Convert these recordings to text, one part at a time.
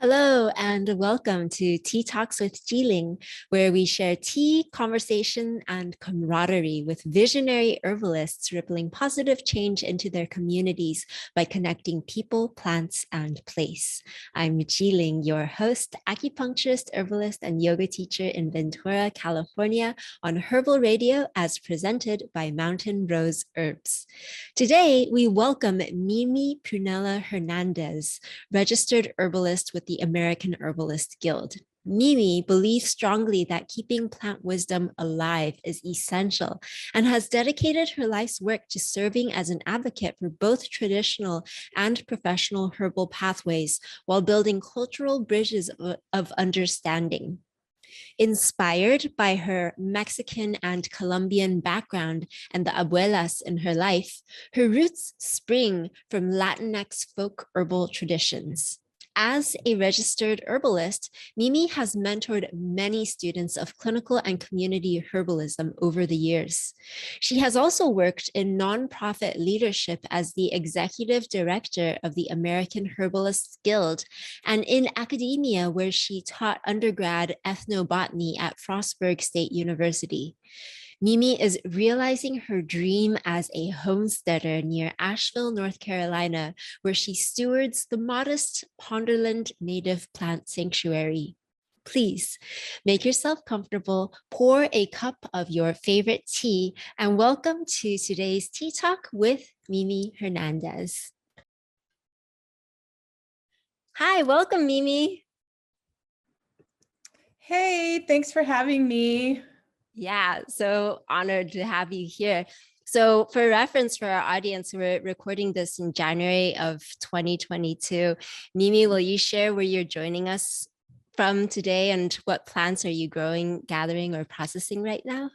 Hello and welcome to Tea Talks with Jiling, where we share tea, conversation, and camaraderie with visionary herbalists rippling positive change into their communities by connecting people, plants, and place. I'm Jiling, your host, acupuncturist, herbalist, and yoga teacher in Ventura, California, on Herbal Radio as presented by Mountain Rose Herbs. Today, we welcome Mimi Hernandez, registered herbalist with the American Herbalists Guild. Mimi believes strongly that keeping plant wisdom alive is essential and has dedicated her life's work to serving as an advocate for both traditional and professional herbal pathways while building cultural bridges of understanding. Inspired by her Mexican and Colombian background and the Abuelas in her life, her roots spring from Latinx folk herbal traditions. As a registered herbalist, Mimi has mentored many students of clinical and community herbalism over the years. She has also worked in nonprofit leadership as the executive director of the American Herbalists Guild and in academia, where she taught undergrad ethnobotany at Frostburg State University. Mimi is realizing her dream as a homesteader near Asheville, North Carolina, where she stewards the modest Ponderland Native Plant Sanctuary. Please make yourself comfortable, pour a cup of your favorite tea, and welcome to today's Tea Talk with Mimi Hernandez. Hi, welcome, Mimi. Hey, thanks for having me. Yeah, so honored to have you here. So for reference for our audience, we're recording this in January of 2022. Mimi, will you share where you're joining us from today and what plants are you growing, gathering, or processing right now?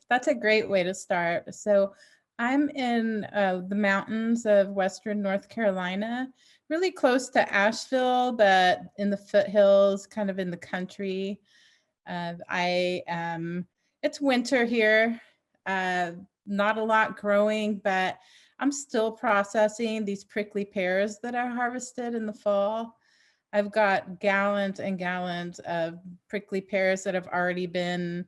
That's a great way to start. So I'm in the mountains of Western North Carolina, really close to Asheville, but in the foothills, kind of in the country. It's winter here, not a lot growing, but I'm still processing these prickly pears that I harvested in the fall. I've got gallons and gallons of prickly pears that have already been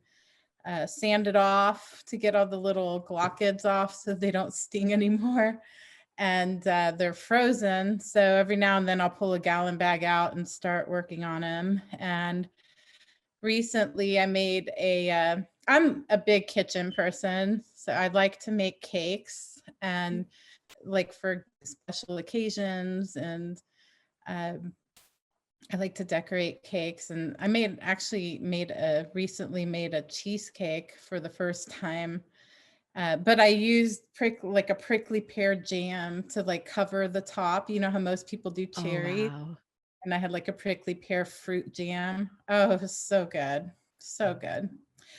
sanded off to get all the little glochids off so they don't sting anymore. And they're frozen. So every now and then I'll pull a gallon bag out and start working on them. And recently I made I'm a big kitchen person, so I'd like to make cakes and like for special occasions, and I like to decorate cakes. And I recently made a cheesecake for the first time, but I used a prickly pear jam to like cover the top. You know how most people do cherry. Oh, wow. And I had like a prickly pear fruit jam. Oh, it was so good. So good.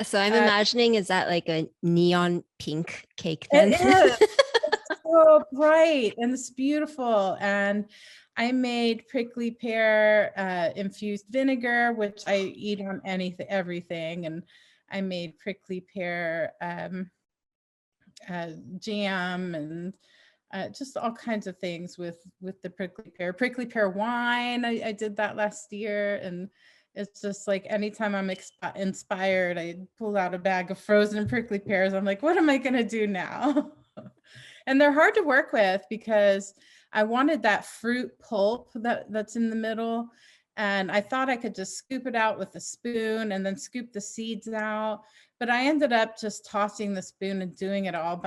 So I'm imagining, is that like a neon pink cake then? It is. It's so bright and it's beautiful. And I made prickly pear infused vinegar, which I eat on everything. And I made prickly pear jam and just all kinds of things with the prickly pear wine. I did that last year, and it's just like anytime I'm inspired, I pull out a bag of frozen prickly pears. I'm like, what am I going to do now? And they're hard to work with because I wanted that fruit pulp that's in the middle. And I thought I could just scoop it out with a spoon and then scoop the seeds out. But I ended up just tossing the spoon and doing it all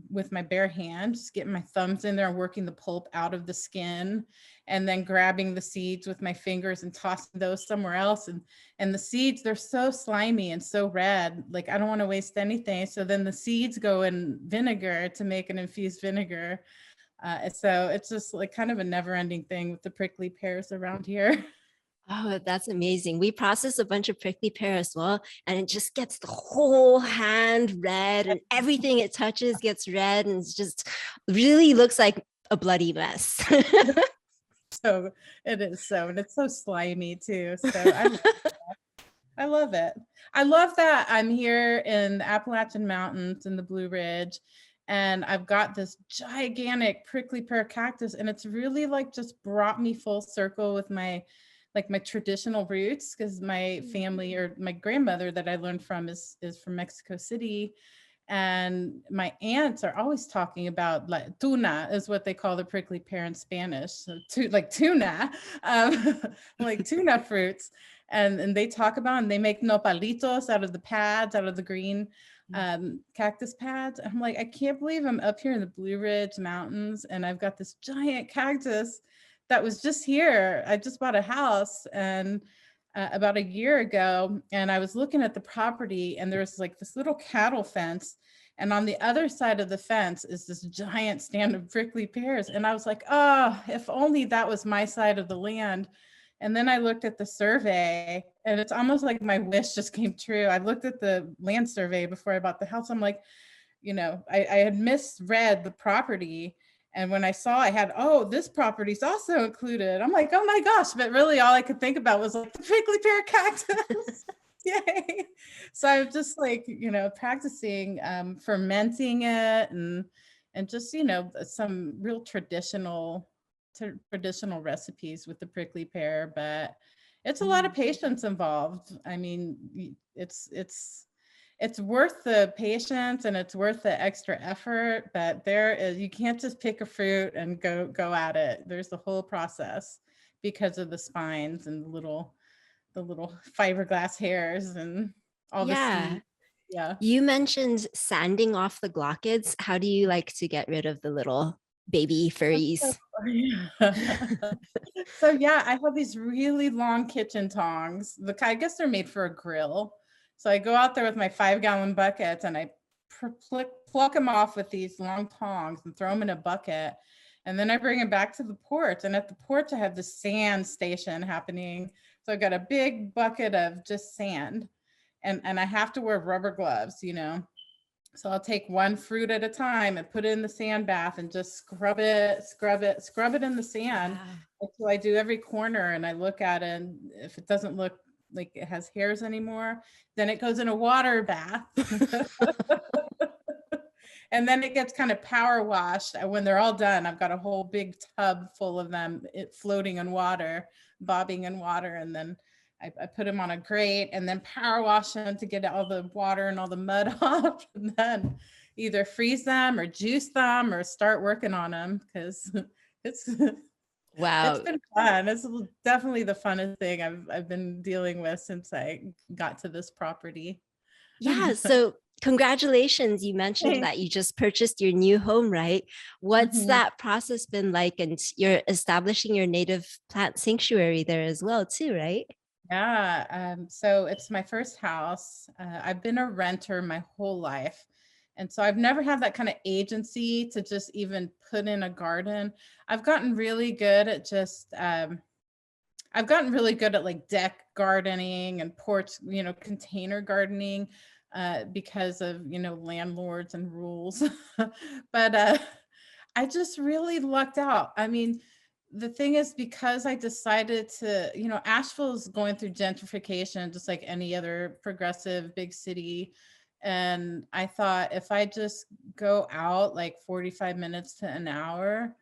with my bare hand, just getting my thumbs in there and working the pulp out of the skin, and then grabbing the seeds with my fingers and tossing those somewhere else. And the seeds, they're so slimy and so red, like I don't want to waste anything. So then the seeds go in vinegar to make an infused vinegar. So it's just like kind of a never-ending thing with the prickly pears around here. Oh, that's amazing. We process a bunch of prickly pear as well, and it just gets the whole hand red, and everything it touches gets red, and it's just really looks like a bloody mess. So it is so, and it's so slimy too. So I love it. I love that I'm here in the Appalachian Mountains in the Blue Ridge, And I've got this gigantic prickly pear cactus, and it's really like just brought me full circle with my traditional roots, because my family, or my grandmother that I learned from, is from Mexico City. And my aunts are always talking about, like, tuna is what they call the prickly pear in Spanish. So like tuna, like tuna fruits. And they talk about, and they make nopalitos out of the pads, out of the green cactus pads. I'm like, I can't believe I'm up here in the Blue Ridge Mountains and I've got this giant cactus that was just here. I just bought a house and about a year ago, and I was looking at the property, and there's like this little cattle fence, and on the other side of the fence is this giant stand of prickly pears. And I was like, oh, if only that was my side of the land. And then I looked at the survey, and it's almost like my wish just came true. I looked at the land survey before I bought the house. I'm like, I had misread the property. And when I saw I had, oh, this property's also included, I'm like, oh my gosh. But really all I could think about was like the prickly pear cactus. Yay. So I'm just like, practicing fermenting it and just, some real traditional recipes with the prickly pear. But it's a lot of patience involved. I mean, it's worth the patience and it's worth the extra effort, but you can't just pick a fruit and go at it. There's the whole process because of the spines and the little fiberglass hairs and all the seeds. Yeah. You mentioned sanding off the glochids. How do you like to get rid of the little baby furries? So yeah, I have these really long kitchen tongs. I guess they're made for a grill. So I go out there with my 5-gallon buckets and I pluck them off with these long tongs and throw them in a bucket. And then I bring them back to the porch. And at the porch, I have the sand station happening. So I've got a big bucket of just sand. And I have to wear rubber gloves, So I'll take one fruit at a time and put it in the sand bath and just scrub it in the sand until I do every corner. And I look at it, and if it doesn't look like it has hairs anymore, then it goes in a water bath. And then it gets kind of power washed. And when they're all done, I've got a whole big tub full of them floating in water, bobbing in water. And then I put them on a grate and then power wash them to get all the water and all the mud off, and then either freeze them or juice them or start working on them, because it's wow, it's been fun. It's definitely the funnest thing I've been dealing with since I got to this property. Yeah, so congratulations. You mentioned that you just purchased your new home, right? What's that process been like? And you're establishing your native plant sanctuary there as well, too, right? Yeah, so it's my first house. I've been a renter my whole life. And so I've never had that kind of agency to just even put in a garden. I've gotten really good at like deck gardening and porch, container gardening, because of, landlords and rules. But I just really lucked out. I mean, the thing is, because I decided to, Asheville is going through gentrification, just like any other progressive big city. And I thought, if I just go out like 45 minutes to an hour,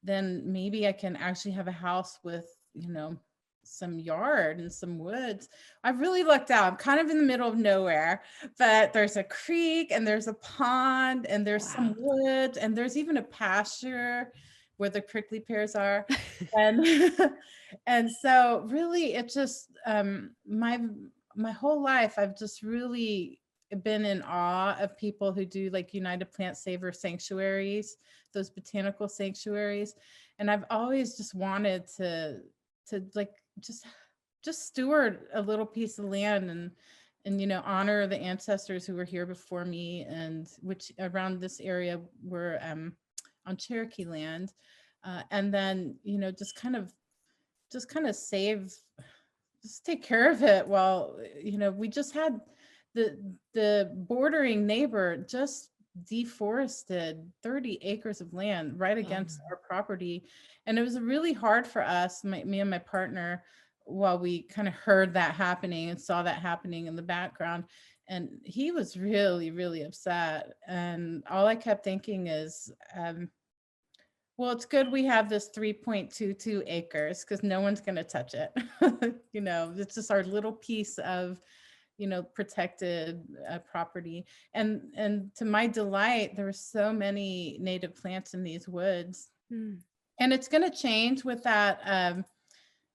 then maybe I can actually have a house with, some yard and some woods. I've really lucked out. I'm kind of in the middle of nowhere, but there's a creek and there's a pond and there's some woods and there's even a pasture where the prickly pears are. And and so really it just my whole life I've just really been in awe of people who do like United Plant Savor sanctuaries, those botanical sanctuaries. And I've always just wanted to like just steward a little piece of land and honor the ancestors who were here before me, and which around this area were on Cherokee land, and then just kind of take care of it. While we just had the bordering neighbor just deforested 30 acres of land right against our property, and it was really hard for us, me and my partner, while we kind of heard that happening and saw that happening in the background. And he was really, really upset. And all I kept thinking is, well, it's good we have this 3.22 acres because no one's going to touch it. It's just our little piece of, protected property. And to my delight, there were so many native plants in these woods. Mm. And it's going to change with that,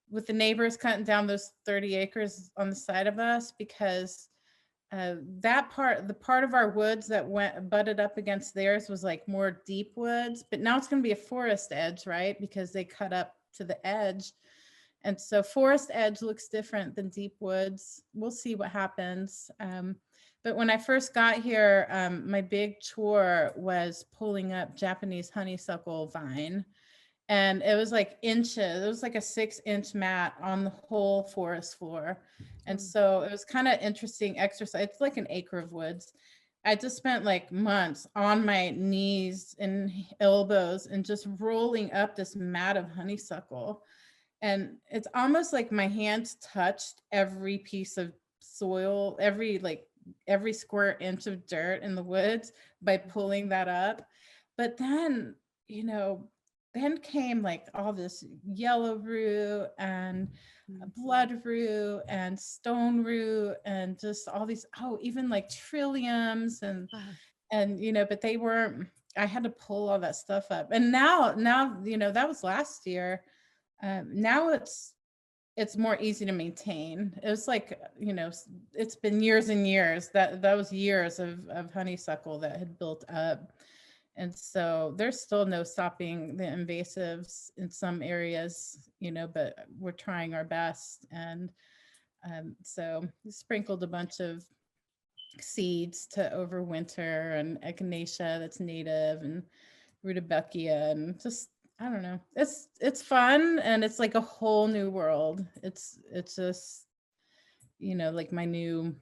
with the neighbors cutting down those 30 acres on the side of us, because the part of our woods that butted up against theirs was like more deep woods, but now it's going to be a forest edge, right? Because they cut up to the edge. And so forest edge looks different than deep woods. We'll see what happens. But when I first got here, my big chore was pulling up Japanese honeysuckle vine. And it was like inches. It was like a 6-inch mat on the whole forest floor. And so it was kind of interesting exercise. It's like an acre of woods. I just spent like months on my knees and elbows and just rolling up this mat of honeysuckle. And it's almost like my hands touched every piece of soil, every square inch of dirt in the woods by pulling that up. But then, then came like all this yellow root and blood root and stone root and just all these, even like trilliums and but they weren't, I had to pull all that stuff up. And now, that was last year. Now it's more easy to maintain. It was like, it's been years and years that was years of honeysuckle that had built up. And so there's still no stopping the invasives in some areas, but we're trying our best. And so we sprinkled a bunch of seeds to overwinter, and echinacea that's native, and rutabaga, and just, I don't know. It's fun, and it's like a whole new world. It's just, like my new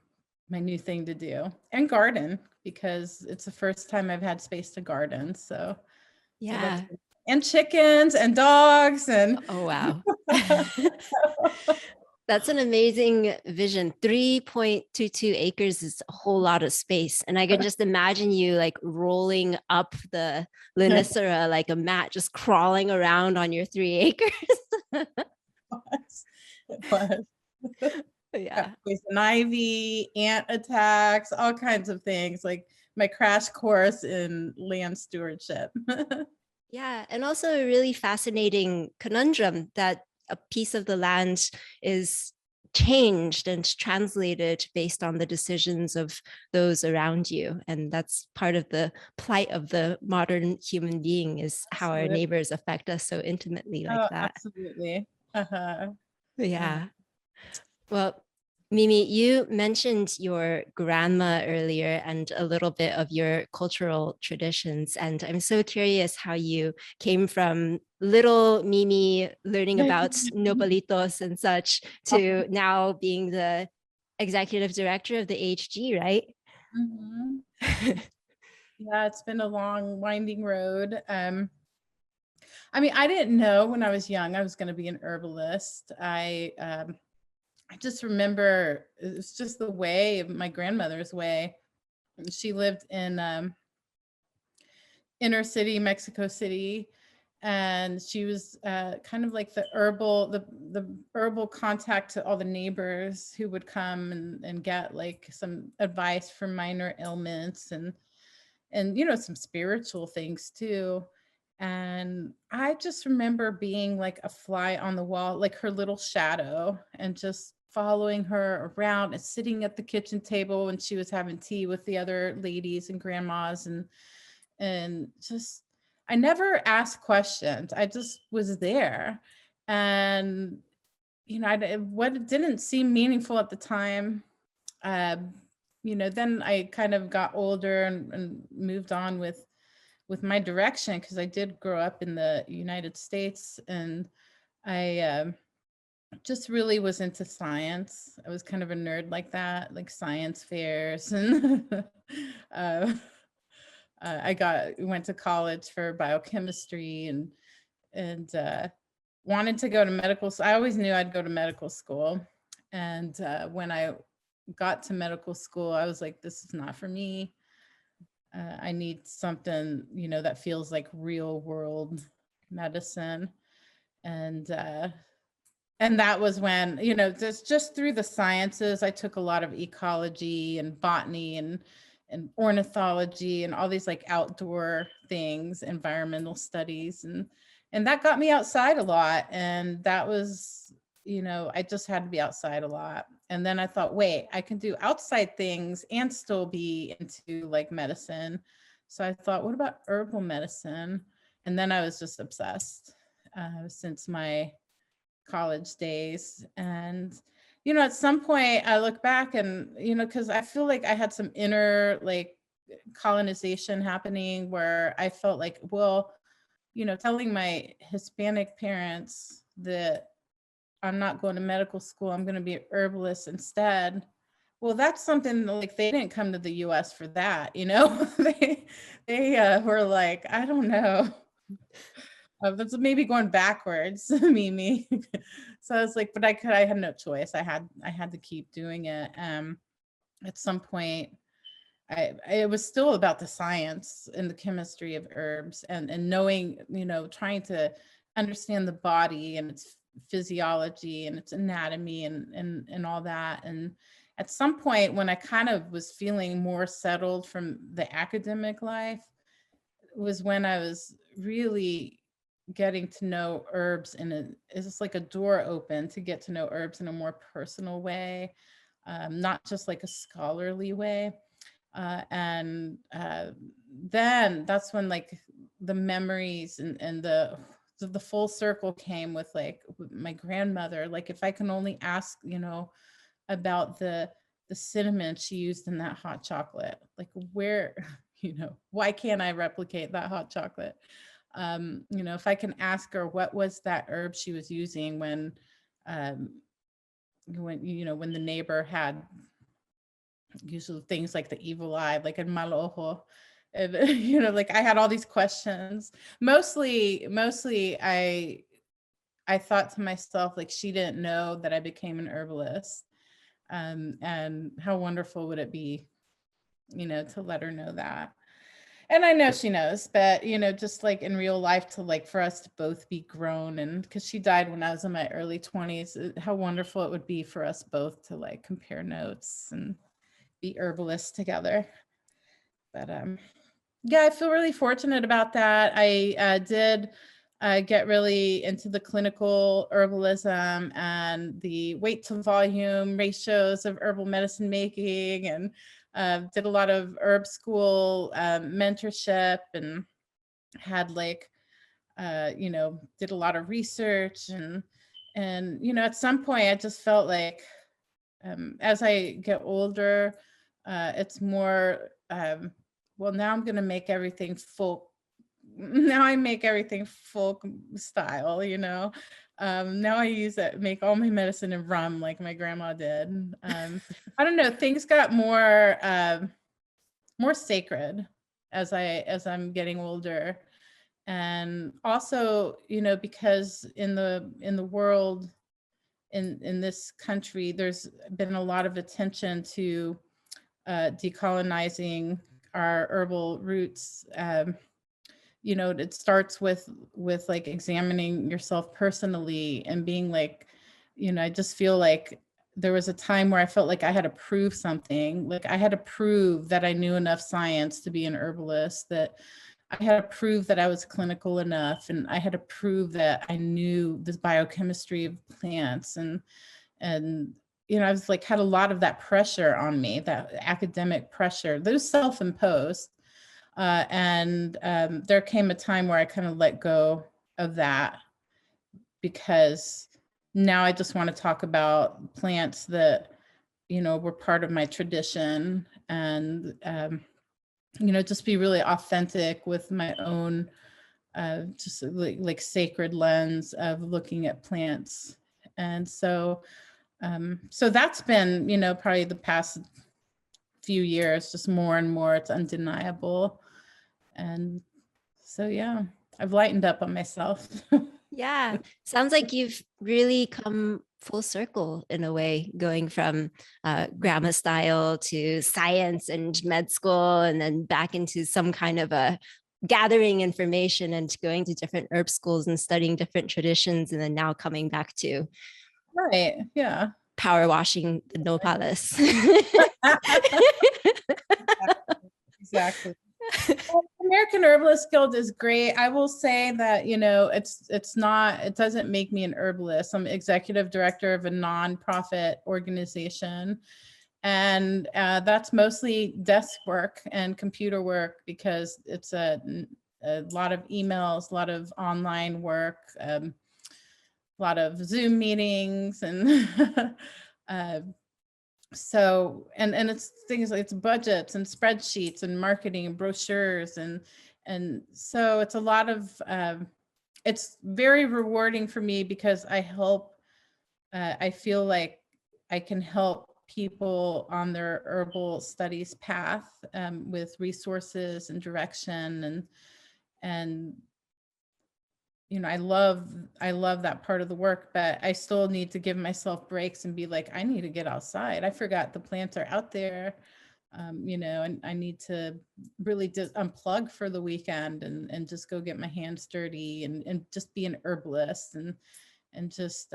thing to do, and garden, because it's the first time I've had space to garden. So Yeah. And chickens and dogs and oh wow. That's an amazing vision. 3.22 acres is a whole lot of space. And I can just imagine you like rolling up the Linicera like a mat, just crawling around on your 3 acres. It was. Yeah. Poison ivy, ant attacks, all kinds of things, like my crash course in land stewardship. Yeah. And also a really fascinating conundrum that a piece of the land is changed and translated based on the decisions of those around you. And that's part of the plight of the modern human being, is how our neighbors affect us so intimately like that. Absolutely. Yeah. Well, Mimi, you mentioned your grandma earlier and a little bit of your cultural traditions. And I'm so curious how you came from little Mimi learning about nopalitos and such to now being the executive director of the AHG, right? Mm-hmm. Yeah, it's been a long, winding road. I mean, I didn't know when I was young I was going to be an herbalist. I just remember it was just the way, my grandmother's way. She lived in inner city, Mexico City, and she was kind of like the herbal contact to all the neighbors who would come and get like some advice for minor ailments and some spiritual things too. And I just remember being like a fly on the wall, like her little shadow, and just following her around and sitting at the kitchen table when she was having tea with the other ladies and grandmas, and just, I never asked questions. I just was there. And what didn't seem meaningful at the time, then I kind of got older and moved on with my direction, because I did grow up in the United States, and I just really was into science. I was kind of a nerd like that, like science fairs, and I went to college for biochemistry and wanted to go to medical school. I always knew I'd go to medical school, and when I got to medical school, I was like, this is not for me. I need something, you know, that feels like real world medicine. And that was when, you know, just through the sciences, I took a lot of ecology and botany and ornithology and all these like outdoor things, environmental studies, and that got me outside a lot. And that was, you know, I just had to be outside a lot. And then I thought, wait, I can do outside things and still be into like medicine. So I thought, what about herbal medicine? And then I was just obsessed since my college days. And, you know, at some point I look back and, you know, because I feel like I had some inner like colonization happening where I felt like, well, you know, telling my Hispanic parents that I'm not going to medical school, I'm going to be an herbalist instead. Well, that's something like they didn't come to the US for that, you know. They were like, I don't know. That's maybe going backwards, Mimi. So I was like, but I had no choice. I had to keep doing it. At some point, it was still about the science and the chemistry of herbs and knowing, you know, trying to understand the body and its physiology and its anatomy and all that. And at some point when I kind of was feeling more settled from the academic life was when I was really getting to know herbs it's just like a door open to get to know herbs in a more personal way, not just like a scholarly way. And then that's when like the memories and the full circle came with like my grandmother. Like if I can only ask, you know, about the cinnamon she used in that hot chocolate, like where, you know, why can't I replicate that hot chocolate? You know, if I can ask her what was that herb she was using when you know, when the neighbor had usually things like the evil eye, like in mal ojo. And, you know, like I had all these questions. Mostly I thought to myself, like, she didn't know that I became an herbalist. And how wonderful would it be, you know, to let her know that. And I know she knows, but, you know, just like in real life to like for us to both be grown, and because she died when I was in my early 20s, how wonderful it would be for us both to like compare notes and be herbalists together. But yeah, I feel really fortunate about that. I did get really into the clinical herbalism and the weight to volume ratios of herbal medicine making, and did a lot of herb school mentorship, and had like, you know, did a lot of research, and, you know, at some point I just felt like as I get older, it's more, well, now I'm going to make everything folk. Now I make everything folk style, you know. Now I make all my medicine in rum like my grandma did. I don't know, things got more sacred as I'm getting older. And also, you know, because in the world, in this country, there's been a lot of attention to decolonizing our herbal roots. You know, it starts with like examining yourself personally and being like, you know, I just feel like there was a time where I felt like I had to prove something. Like I had to prove that I knew enough science to be an herbalist, that I had to prove that I was clinical enough, and I had to prove that I knew this biochemistry of plants. And you know, I was like, had a lot of that pressure on me, that academic pressure that was self-imposed. And there came a time where I kind of let go of that, because now I just want to talk about plants that, you know, were part of my tradition, and, you know, just be really authentic with my own, just like sacred lens of looking at plants. And so, so that's been, you know, probably the past few years, just more and more, it's undeniable. And so, yeah, I've lightened up on myself. Yeah, sounds like you've really come full circle in a way, going from grandma style to science and med school, and then back into some kind of a gathering information and going to different herb schools and studying different traditions, and then now coming back to Right. Yeah. power washing the nopales. Exactly. Well, American Herbalist Guild is great. I will say that, you know, it doesn't make me an herbalist. I'm executive director of a nonprofit organization. And that's mostly desk work and computer work, because it's a lot of emails, a lot of online work, a lot of Zoom meetings, and so it's things like, it's budgets and spreadsheets and marketing and brochures, and so it's a lot of it's very rewarding for me, because I feel like I can help people on their herbal studies path, with resources and direction, and you know, I love that part of the work, but I still need to give myself breaks and be like, I need to get outside. I forgot the plants are out there, you know, and I need to really just unplug for the weekend, and just go get my hands dirty, and just be an herbalist, and just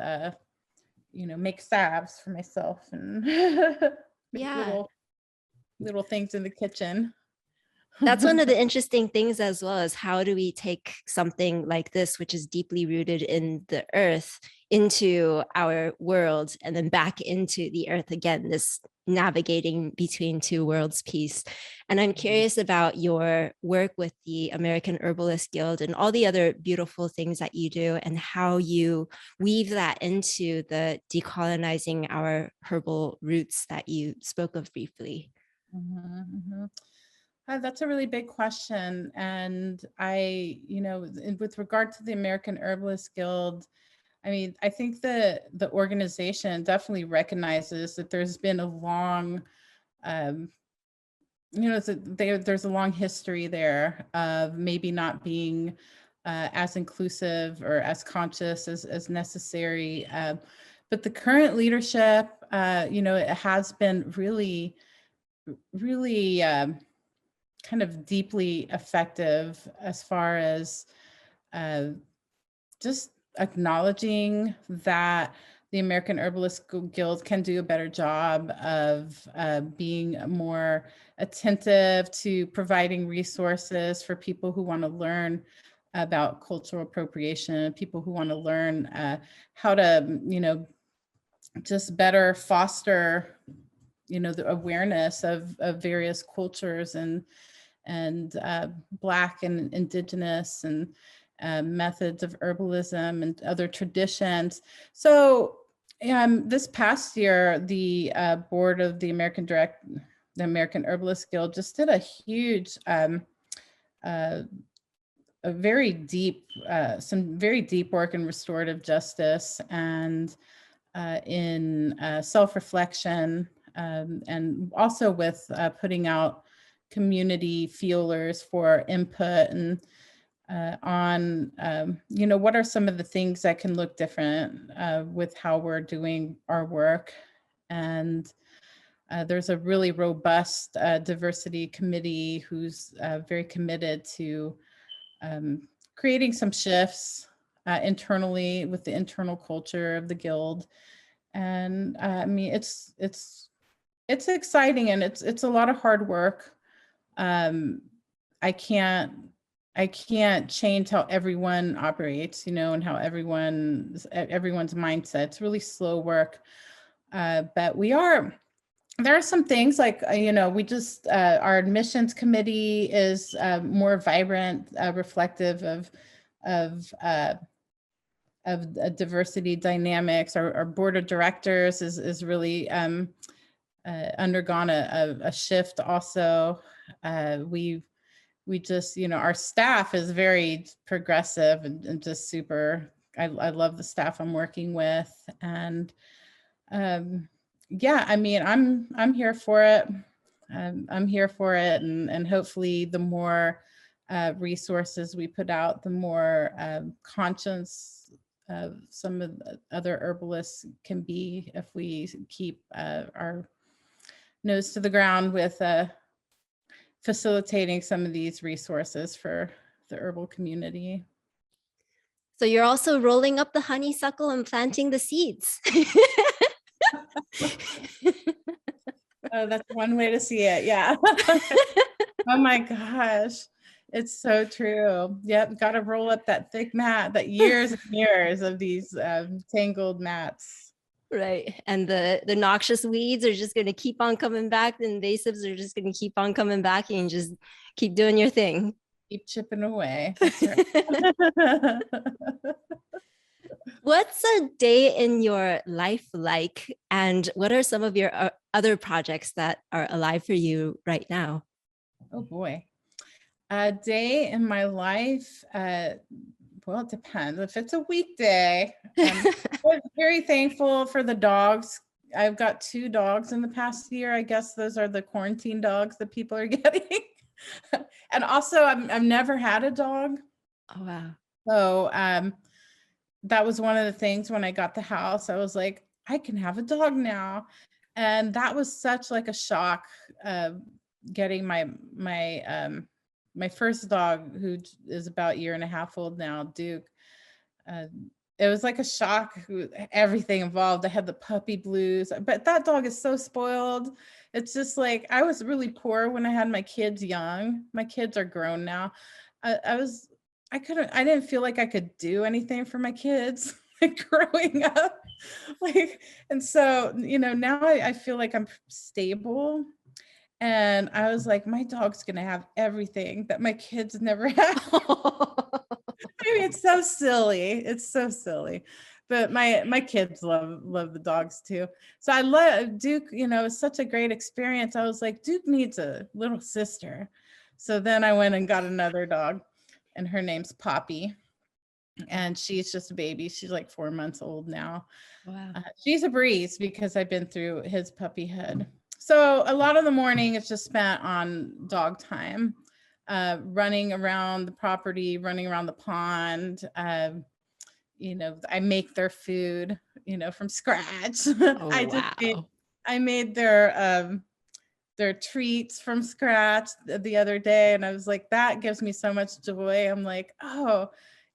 you know, make salves for myself, and make Yeah. little things in the kitchen. That's one of the interesting things as well, is how do we take something like this, which is deeply rooted in the earth, into our world, and then back into the earth again, this navigating between two worlds piece. And I'm curious about your work with the American Herbalist Guild and all the other beautiful things that you do, and how you weave that into the decolonizing our herbal roots that you spoke of briefly. That's a really big question. And you know, with regard to the American Herbalist Guild, I mean, I think the organization definitely recognizes that there's been a long, you know, there's a long history there of maybe not being as inclusive or as conscious as necessary. But the current leadership, you know, it has been really, really kind of deeply effective as far as just acknowledging that the American Herbalist Guild can do a better job of being more attentive to providing resources for people who want to learn about cultural appropriation, people who want to learn how to, you know, just better foster, you know, the awareness of various cultures, and Black and Indigenous and methods of herbalism and other traditions. So this past year, the board of the American Herbalist Guild just did a huge, a very deep, some very deep work in restorative justice and in self-reflection, and also with putting out community feelers for input, and on, you know, what are some of the things that can look different with how we're doing our work. And there's a really robust diversity committee who's very committed to creating some shifts internally with the internal culture of the Guild. And I mean, it's exciting, and it's a lot of hard work. I can't change how everyone operates, you know, and how everyone's mindset. It's really slow work. But there are some things like, you know, we just, our admissions committee is more vibrant, reflective of diversity dynamics. Our board of directors is really undergone a shift also. We just, you know, our staff is very progressive, and just super, I love the staff I'm working with. And yeah, I mean, I'm here for it. I'm here for it. And hopefully the more resources we put out, the more conscience some of the other herbalists can be if we keep our nose to the ground with facilitating some of these resources for the herbal community. So you're also rolling up the honeysuckle and planting the seeds. Oh, that's one way to see it. Yeah. Oh my gosh. It's so true. Yep. Got to roll up that thick mat, that years and years of these tangled mats. Right. And the noxious weeds are just going to keep on coming back. The invasives are just going to keep on coming back, and just keep doing your thing. Keep chipping away. That's right. What's a day in your life like? And what are some of your other projects that are alive for you right now? Oh boy. A day in my life, well, it depends. If it's a weekday, I'm very thankful for the dogs. I've got 2 dogs in the past year. I guess those are the quarantine dogs that people are getting. And also, I've never had a dog. Oh, wow. So that was one of the things when I got the house. I was like, I can have a dog now. And that was such like a shock, getting my first dog, who is about 1.5 years old now, Duke. It was like a shock, everything involved. I had the puppy blues, but that dog is so spoiled. It's just like, I was really poor when I had my kids young. My kids are grown now. I didn't feel like I could do anything for my kids like growing up. Like, and so, now I feel like I'm stable. And I was like, my dog's going to have everything that my kids never had. I mean, it's so silly. It's so silly. But my kids love the dogs too. So I love Duke, it's such a great experience. I was like, Duke needs a little sister. So then I went and got another dog, and her name's Poppy. And she's just a baby. She's like 4 months old now. Wow. She's a breeze because I've been through his puppyhood. So a lot of the morning is just spent on dog time, running around the property, running around the pond. I make their food, from scratch. Oh, I made their treats from scratch the other day. And I was like, that gives me so much joy. I'm like, oh,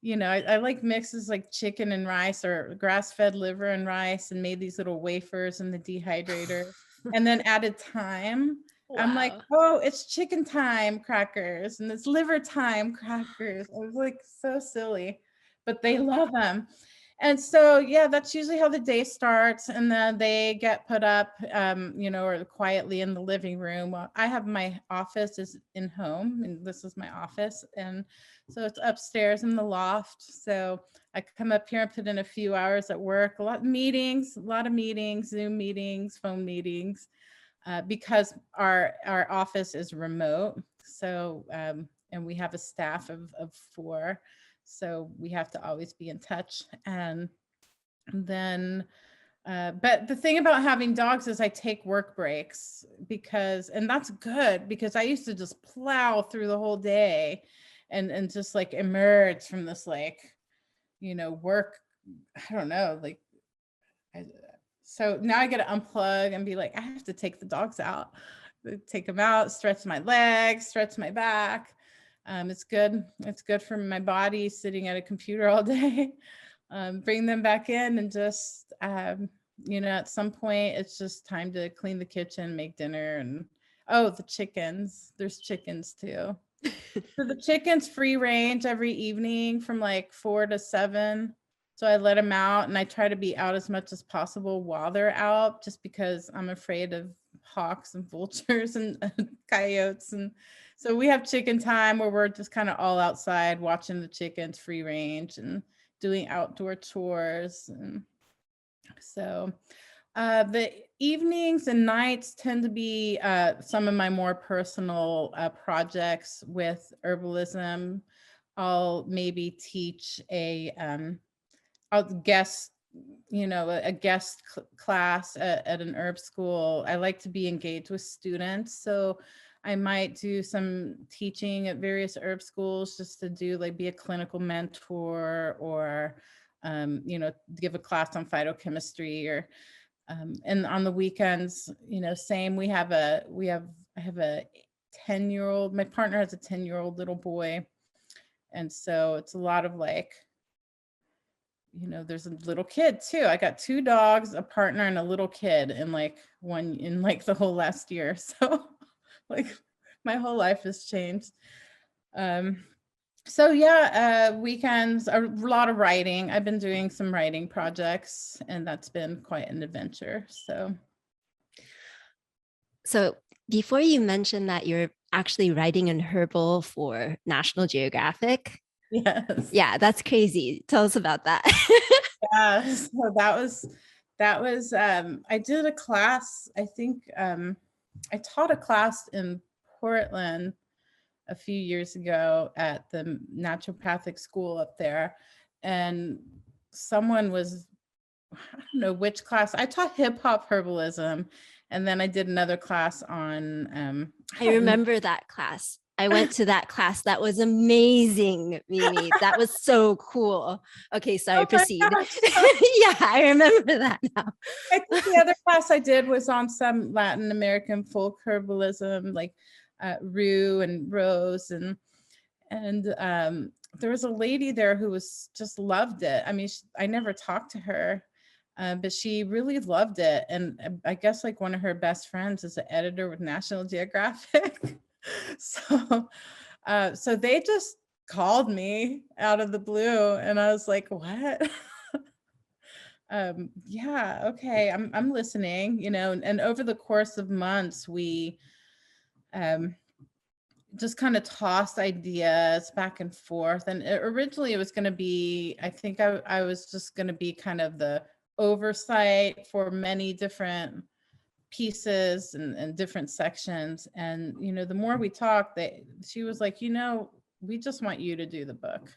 I like mixes like chicken and rice or grass-fed liver and rice, and made these little wafers in the dehydrator and then added thyme. Wow. I'm like, oh, it's chicken time crackers and it's liver time crackers. I was like, so silly, but they love them. And so, yeah, that's usually how the day starts. And then they get put up, or quietly in the living room. Well, I have my office is in home, and this is my office. And so it's upstairs in the loft. So I come up here and put in a few hours at work, a lot of meetings, Zoom meetings, phone meetings, because our office is remote. So, and we have a staff of 4. So we have to always be in touch. And then, but the thing about having dogs is I take work breaks and that's good, because I used to just plow through the whole day and just like emerge from this, like, work. I don't know, like, so now I get to unplug and be like, I have to take the dogs out, take them out, stretch my legs, stretch my back. It's good. It's good for my body sitting at a computer all day. Bring them back in and just, at some point, it's just time to clean the kitchen, make dinner. And the chickens. There's chickens too. So the chickens free range every evening from like 4 to 7. So I let them out, and I try to be out as much as possible while they're out, just because I'm afraid of hawks and vultures and coyotes. And so we have chicken time where we're just kind of all outside watching the chickens free range and doing outdoor chores. And so the evenings and nights tend to be some of my more personal projects with herbalism. I'll maybe teach I'll guest, a guest class at an herb school. I like to be engaged with students. So I might do some teaching at various herb schools just to do, like, be a clinical mentor, or you know, give a class on phytochemistry, or and on the weekends, you know, same. I have a 10-year-old, my partner has a 10-year-old little boy. And so it's a lot of like, you know, there's a little kid too. I got 2 dogs, a partner, and a little kid in like the whole last year. So like my whole life has changed. So yeah, weekends, a lot of writing. I've been doing some writing projects, and that's been quite an adventure. So before you mentioned that you're actually writing an herbal for National Geographic. Yes. Yeah, that's crazy. Tell us about that. Yeah, so that was I did a class, I think I taught a class in Portland a few years ago at the naturopathic school up there, and someone was, I don't know which class. I taught hip hop herbalism, and then I did another class on I remember that class. I went to that class. That was amazing, Mimi. That was so cool. Okay, sorry, proceed. Yeah, I remember that now. I think the other class I did was on some Latin American folk herbalism, like rue and rose, and there was a lady there who was just loved it. I mean, I never talked to her, but she really loved it. And I guess like one of her best friends is an editor with National Geographic. So they just called me out of the blue, and I was like, what? Yeah, okay, I'm listening, you know. And over the course of months, we just kind of tossed ideas back and forth. And originally it was going to be, I think I was just going to be kind of the oversight for many different pieces and different sections. And, you know, the more we talked, she was like, you know, we just want you to do the book.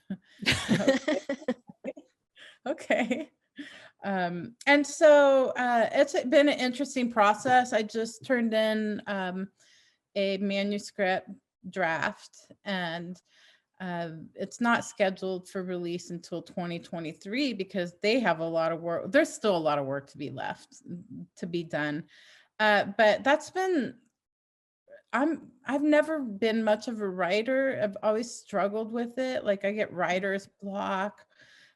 Okay. And so it's been an interesting process. I just turned in a manuscript draft, and it's not scheduled for release until 2023 because they have a lot of work. There's still a lot of work to be done. But that's been, I've never been much of a writer. I've always struggled with it. Like I get writer's block.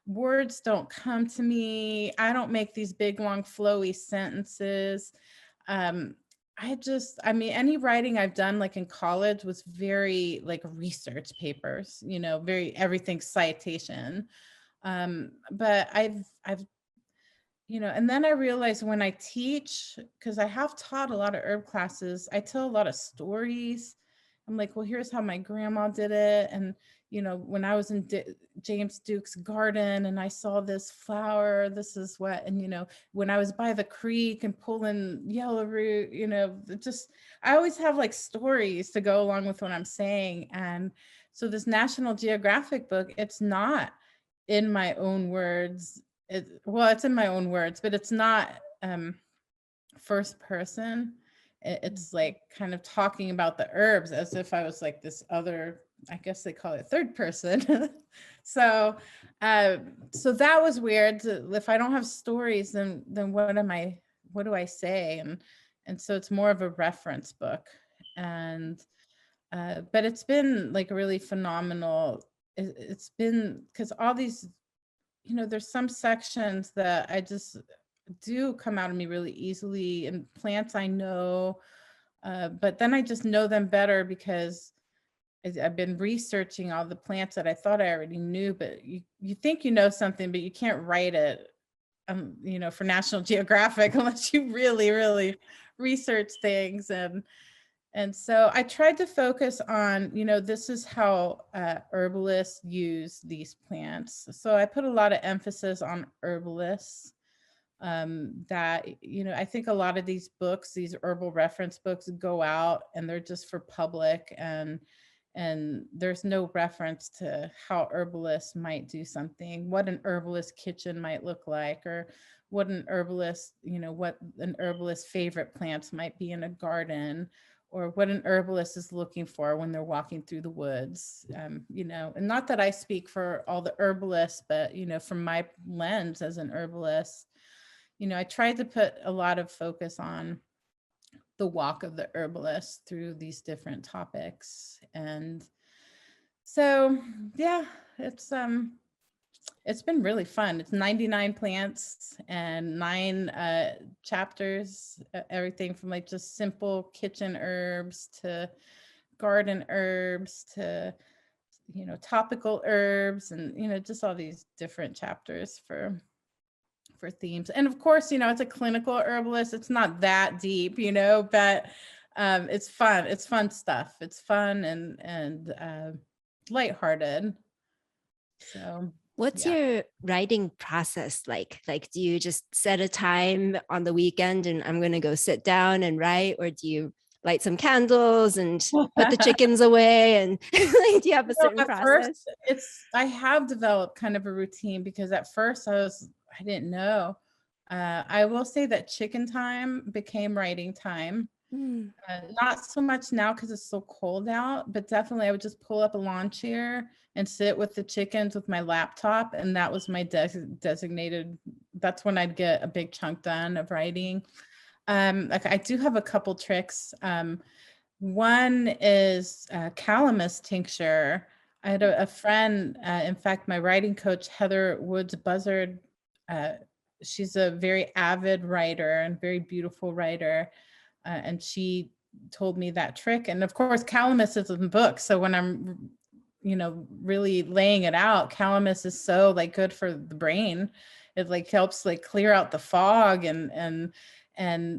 Words don't come to me. I don't make these big, long, flowy sentences. I mean, any writing I've done like in college was very like research papers, you know, very everything citation. But I've, you know, and then I realized when I teach, because I have taught a lot of herb classes, I tell a lot of stories. I'm like, well, here's how my grandma did it. And, you know, when I was in James Duke's garden and I saw this flower, this is what, and, you know, when I was by the creek and pulling yellow root, you know, just, I always have like stories to go along with what I'm saying. And so this National Geographic book, it's not in my own words. It's in my own words, but it's not first person. It's like kind of talking about the herbs as if I was like this other, I guess they call it third person. So that was weird. If I don't have stories, then what do I say? And so it's more of a reference book. And but it's been like really phenomenal. It's been, because all these, you know, there's some sections that I just do come out of me really easily, and plants I know, but then I just know them better because I've been researching all the plants that I thought I already knew. But you think you know something, but you can't write it, you know, for National Geographic unless you really, really research things. And so I tried to focus on, you know, this is how herbalists use these plants. So I put a lot of emphasis on herbalists, that, you know, I think a lot of these books, these herbal reference books, go out and they're just for public, and there's no reference to how herbalists might do something, what an herbalist kitchen might look like, or what an herbalist, you know, what an herbalist's favorite plants might be in a garden, or what an herbalist is looking for when they're walking through the woods. You know, and not that I speak for all the herbalists, but, you know, from my lens as an herbalist, you know, I tried to put a lot of focus on the walk of the herbalist through these different topics. And so, yeah, it's been really fun. It's 99 plants and 9 chapters, everything from like just simple kitchen herbs to garden herbs to, you know, topical herbs, and, you know, just all these different chapters for themes. And of course, you know, it's a clinical herbalist. It's not that deep, you know, but it's fun. It's fun stuff. It's fun and lighthearted. So What's yeah. your writing process like? Like, do you just set a time on the weekend and I'm going to go sit down and write, or do you light some candles and put the chickens away? And like, do you have a certain At first, process? I have developed kind of a routine, because at first I didn't know. I will say that chicken time became writing time. Mm. Not so much now because it's so cold out, but definitely I would just pull up a lawn chair and sit with the chickens with my laptop. And that was my designated, that's when I'd get a big chunk done of writing. Like I do have a couple tricks. One is calamus tincture. I had a friend, in fact, my writing coach, Heather Woods Buzzard, she's a very avid writer and very beautiful writer. And she told me that trick. And of course, calamus is in the book. So when I'm, you know, really laying it out, calamus is so like good for the brain. It like helps like clear out the fog. And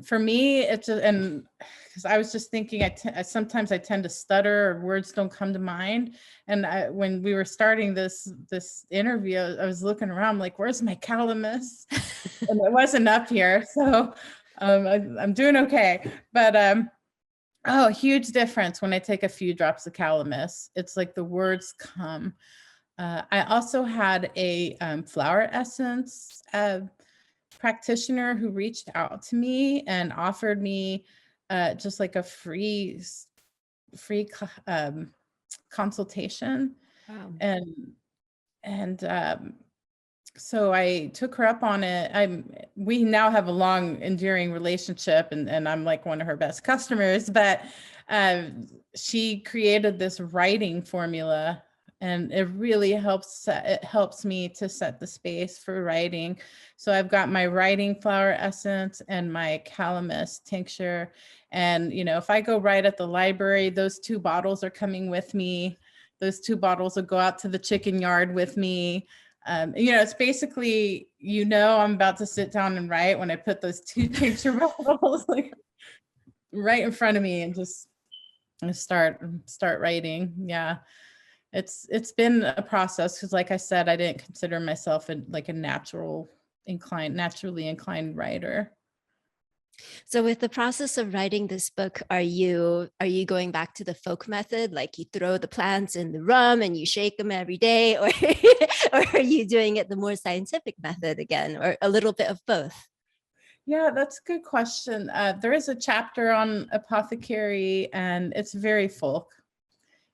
for me, it's just, and because I was just thinking, sometimes I tend to stutter or words don't come to mind. And when we were starting this interview, I was looking around like, where's my calamus? And it wasn't up here. So I'm doing okay. But oh, huge difference when I take a few drops of calamus. It's like the words come. I also had a flower essence practitioner who reached out to me and offered me just like a free consultation. Wow. And so I took her up on it. We now have a long enduring relationship, and I'm like one of her best customers, but she created this writing formula, and it really helps me to set the space for writing. So I've got my writing flower essence and my calamus tincture. And, you know, if I go write at the library, those 2 bottles are coming with me. Those 2 bottles will go out to the chicken yard with me. You know, it's basically, you know, I'm about to sit down and write when I put those 2 tincture bottles like right in front of me and just start writing. Yeah. It's been a process because, like I said, I didn't consider myself like a naturally inclined writer. So with the process of writing this book, are you going back to the folk method? Like you throw the plants in the rum and you shake them every day, or or are you doing it the more scientific method again, or a little bit of both? Yeah, that's a good question. There is a chapter on apothecary, and it's very folk.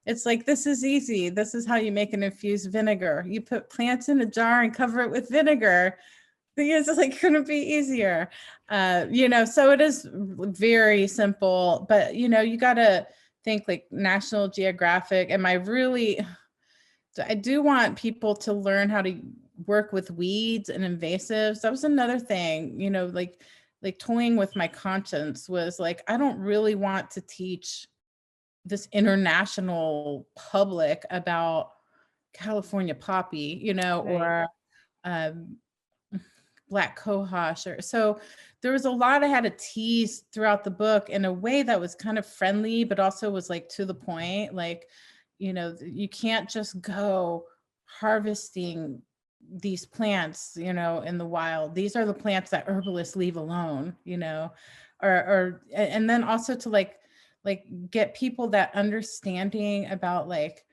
It's like, this is easy. This is how you make an infused vinegar. You put plants in a jar and cover it with vinegar. It's like, couldn't be easier. You know, so it is very simple, but, you know, you got to think like National Geographic. I do want people to learn how to work with weeds and invasives. That was another thing, you know, like toying with my conscience was like, I don't really want to teach this international public about California poppy, you know, Right. or black cohosh. Or so there was a lot I had to tease throughout the book in a way that was kind of friendly, but also was like to the point. Like, you know, you can't just go harvesting these plants, you know, in the wild. These are the plants that herbalists leave alone, you know, and then also to like get people that understanding about like,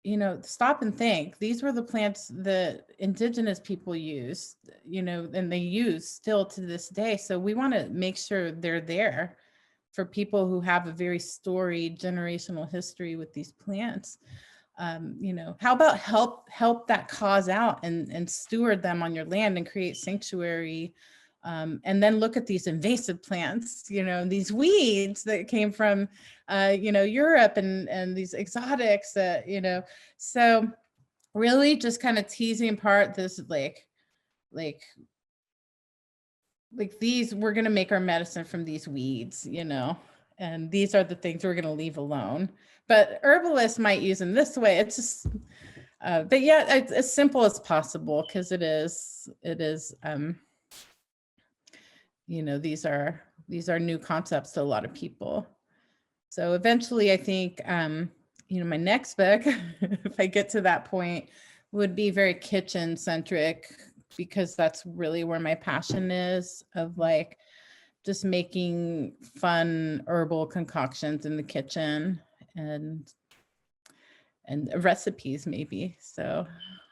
you know, stop and think. These were the plants that indigenous people used, you know, and they use still to this day. So we want to make sure they're there. for people who have a very storied generational history with these plants. You know, how about help that cause out and steward them on your land and create sanctuary. And then look at these invasive plants, you know, these weeds that came from, you know, Europe and these exotics that, you know, so really just kind of teasing apart this like these, we're going to make our medicine from these weeds, you know, and these are the things we're going to leave alone. But herbalists might use them this way. It's just, but yeah, it's as simple as possible, because it is, you know, these are new concepts to a lot of people. So eventually I think, you know, my next book, if I get to that point, would be very kitchen centric, because that's really where my passion is, of like just making fun herbal concoctions in the kitchen and recipes maybe. So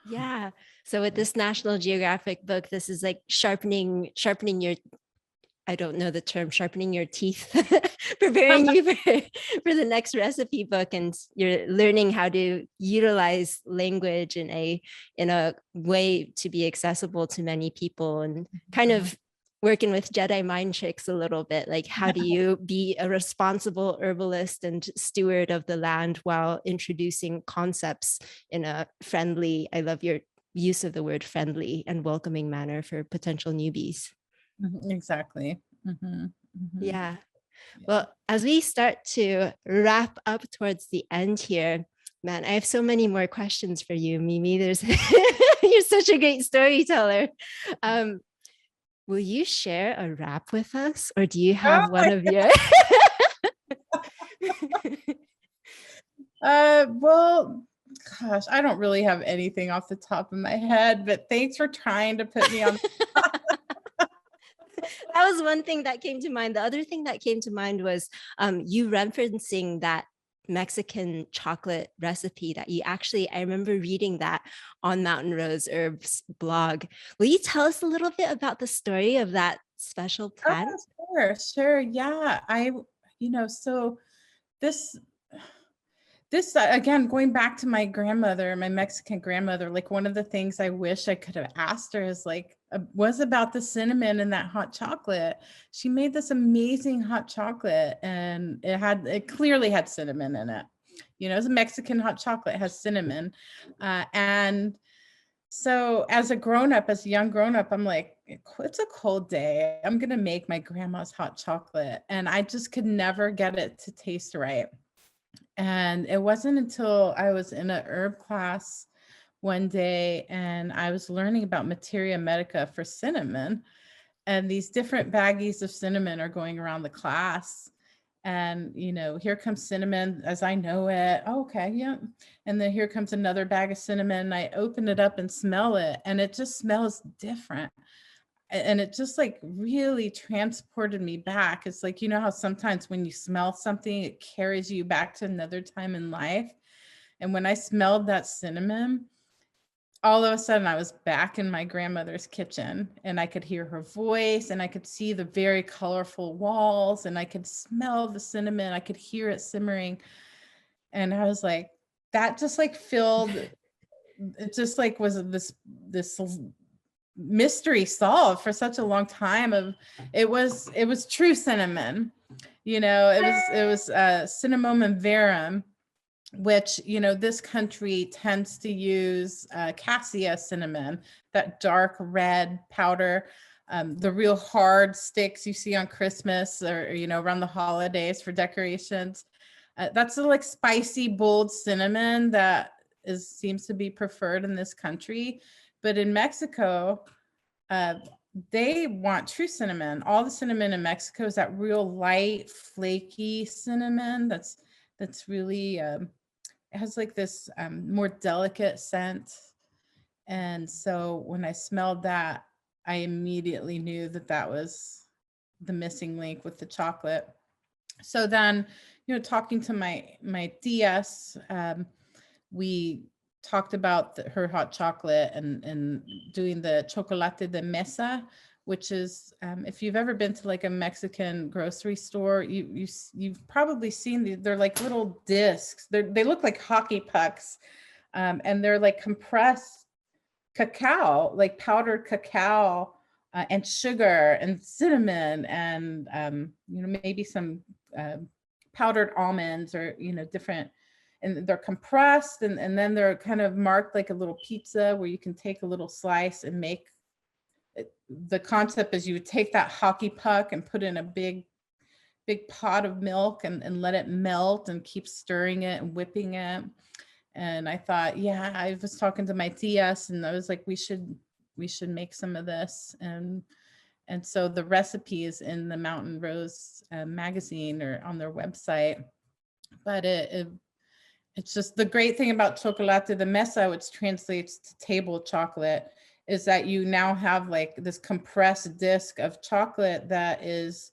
Yeah. So with this National Geographic book, this is like sharpening your, I don't know the term, sharpening your teeth, preparing you for the next recipe book. And you're learning how to utilize language in a way to be accessible to many people, and kind of working with Jedi mind tricks a little bit. Like, how do you be a responsible herbalist and steward of the land while introducing concepts in a friendly, I love your use of the word friendly and welcoming manner for potential newbies. Exactly. Yeah. Well, as we start to wrap up towards the end here, man, I have so many more questions for you, Mimi. There's you're such a great storyteller. Will you share a rap with us, or do you have one of your? Well, gosh, I don't really have anything off the top of my head, but thanks for trying to put me on. That was one thing that came to mind. The other thing that came to mind was you referencing that Mexican chocolate recipe that you actually, I remember reading that on Mountain Rose Herbs blog. Will you tell us a little bit about the story of that special plant? Oh, sure. Yeah. You know, so this again, going back to my grandmother, my Mexican grandmother, like one of the things I wish I could have asked her is like, was about the cinnamon in that hot chocolate. She made this amazing hot chocolate, and it clearly had cinnamon in it. You know, it's a Mexican hot chocolate, it has cinnamon. And so as a young grown up, I'm like, it's a cold day, I'm going to make my grandma's hot chocolate. And I just could never get it to taste right. And it wasn't until I was in an herb class one day and I was learning about materia medica for cinnamon, and these different baggies of cinnamon are going around the class. And, you know, here comes cinnamon as I know it. Oh, okay. Yeah. And then here comes another bag of cinnamon. I open it up and smell it, and it just smells different. And it just like really transported me back. It's like, you know how sometimes when you smell something, it carries you back to another time in life. And when I smelled that cinnamon, all of a sudden I was back in my grandmother's kitchen, and I could hear her voice, and I could see the very colorful walls, and I could smell the cinnamon. I could hear it simmering. And I was like, that just like filled, it just like was this mystery solved for such a long time. Of it was true cinnamon, you know, it was cinnamomum verum, which, you know, this country tends to use cassia cinnamon, that dark red powder, the real hard sticks you see on Christmas or, you know, around the holidays for decorations. That's the like spicy, bold cinnamon that seems to be preferred in this country. But in Mexico, they want true cinnamon. All the cinnamon in Mexico is that real light, flaky cinnamon. That's really, it has like this more delicate scent. And so when I smelled that, I immediately knew that was the missing link with the chocolate. So then, you know, talking to my DS, we talked about her hot chocolate and doing the chocolate de mesa, which is, if you've ever been to like a Mexican grocery store, you've probably seen they're like little discs. They look like hockey pucks, and they're like compressed cacao, like powdered cacao, and sugar and cinnamon and maybe some powdered almonds or different, and they're compressed and then they're kind of marked like a little pizza where you can take a little slice and make it. The concept is you would take that hockey puck and put it in a big pot of milk and let it melt and keep stirring it and whipping it. And I thought, yeah, I was talking to my tias and I was like, we should make some of this. And so the recipe is in the Mountain Rose magazine or on their website. But it's just the great thing about chocolate de mesa, which translates to table chocolate, is that you now have like this compressed disc of chocolate that is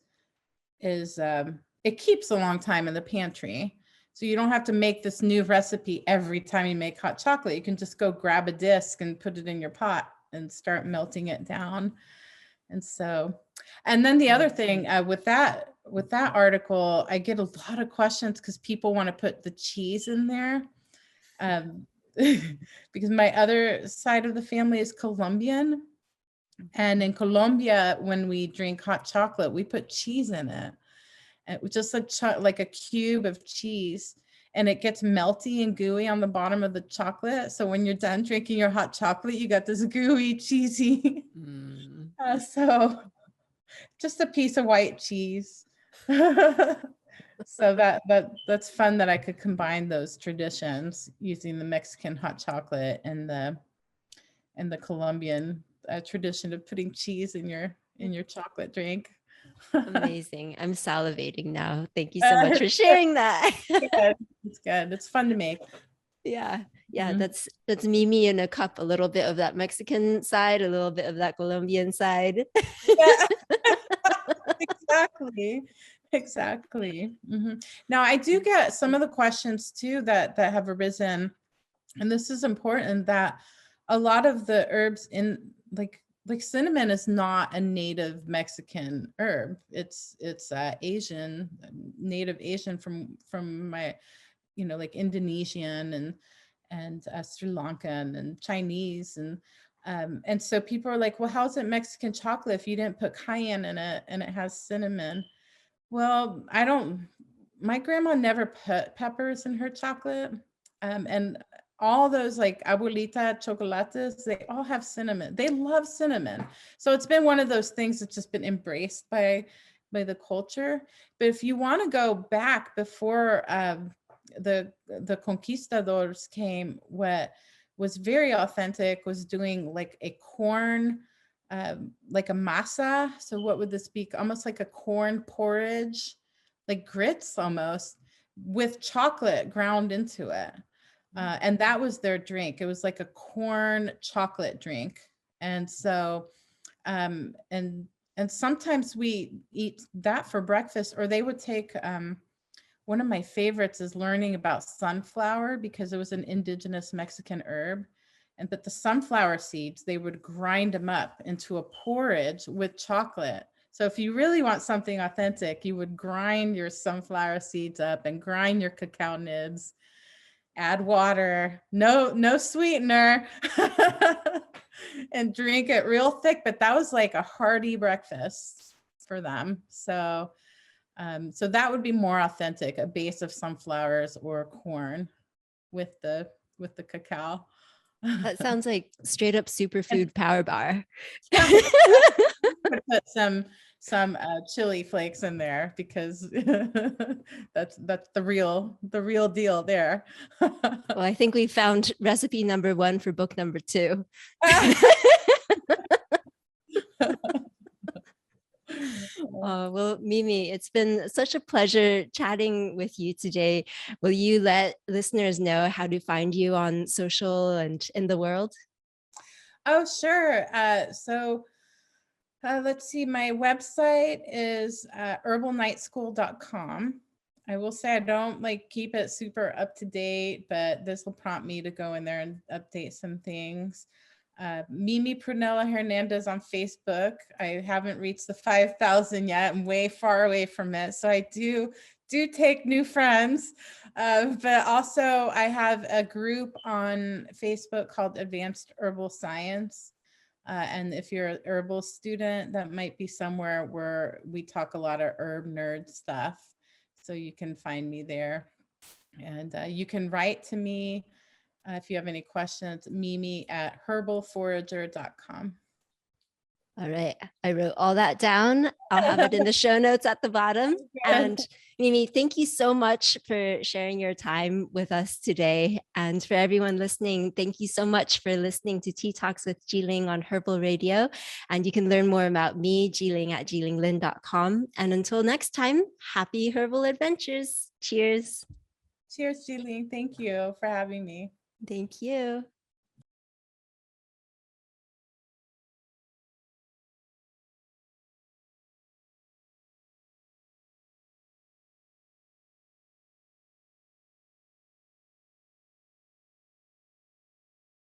it keeps a long time in the pantry. So you don't have to make this new recipe every time you make hot chocolate. You can just go grab a disc and put it in your pot and start melting it down. And so, and then the other thing with that article, I get a lot of questions because people want to put the cheese in there. Because my other side of the family is Colombian. And in Colombia, when we drink hot chocolate, we put cheese in it. And just like a cube of cheese, and it gets melty and gooey on the bottom of the chocolate. So when you're done drinking your hot chocolate, you got this gooey, cheesy. So just a piece of white cheese. So that's fun that I could combine those traditions using the Mexican hot chocolate and the Colombian tradition of putting cheese in your chocolate drink. Amazing. I'm salivating now. Thank you so much for sharing that. It's good. It's fun to make. Yeah. That's Mimi in a cup, a little bit of that Mexican side, a little bit of that Colombian side. Yeah. Exactly. Now I do get some of the questions too that have arisen, and this is important, that a lot of the herbs in like cinnamon is not a native Mexican herb. It's Asian, native Asian from my, like Indonesian and Sri Lankan and Chinese. And so people are like, well, how's it Mexican chocolate if you didn't put cayenne in it and it has cinnamon? Well, my grandma never put peppers in her chocolate. And all those like abuelita chocolates, they all have cinnamon. They love cinnamon. So it's been one of those things that's just been embraced by the culture. But if you want to go back before the conquistadors came, what was very authentic was doing like a corn, like a masa. So what would this be? Almost like a corn porridge, like grits almost, with chocolate ground into it. And that was their drink. It was like a corn chocolate drink. And so, and sometimes we eat that for breakfast, or they would take, one of my favorites is learning about sunflower, because it was an indigenous Mexican herb. But the sunflower seeds, they would grind them up into a porridge with chocolate. So if you really want something authentic, you would grind your sunflower seeds up and grind your cacao nibs, add water, no sweetener, and drink it real thick. But that was like a hearty breakfast for them. So so that would be more authentic, a base of sunflowers or corn with the cacao. That sounds like straight up superfood power bar. Put some chili flakes in there, because that's the real deal there. Well, I think we found recipe number 1 for book number 2. Well, Mimi, it's been such a pleasure chatting with you today. Will you let listeners know how to find you on social and in the world? Oh, sure. So let's see. My website is herbalnightschool.com. I will say I don't keep it super up to date, but this will prompt me to go in there and update some things. Mimi Hernandez on Facebook. I haven't reached the 5,000 yet. I'm way far away from it. So I do take new friends. But also I have a group on Facebook called Advanced Herbal Science. And if you're an herbal student, that might be somewhere where we talk a lot of herb nerd stuff. So you can find me there. And you can write to me if you have any questions, mimi@herbalforager.com. All right. I wrote all that down. I'll have it in the show notes at the bottom. And Mimi, thank you so much for sharing your time with us today. And for everyone listening, thank you so much for listening to Tea Talks with Jiling on Herbal Radio. And you can learn more about me, Jiling, at jilinglin.com. And until next time, happy herbal adventures. Cheers. Cheers, Jiling. Thank you for having me. Thank you.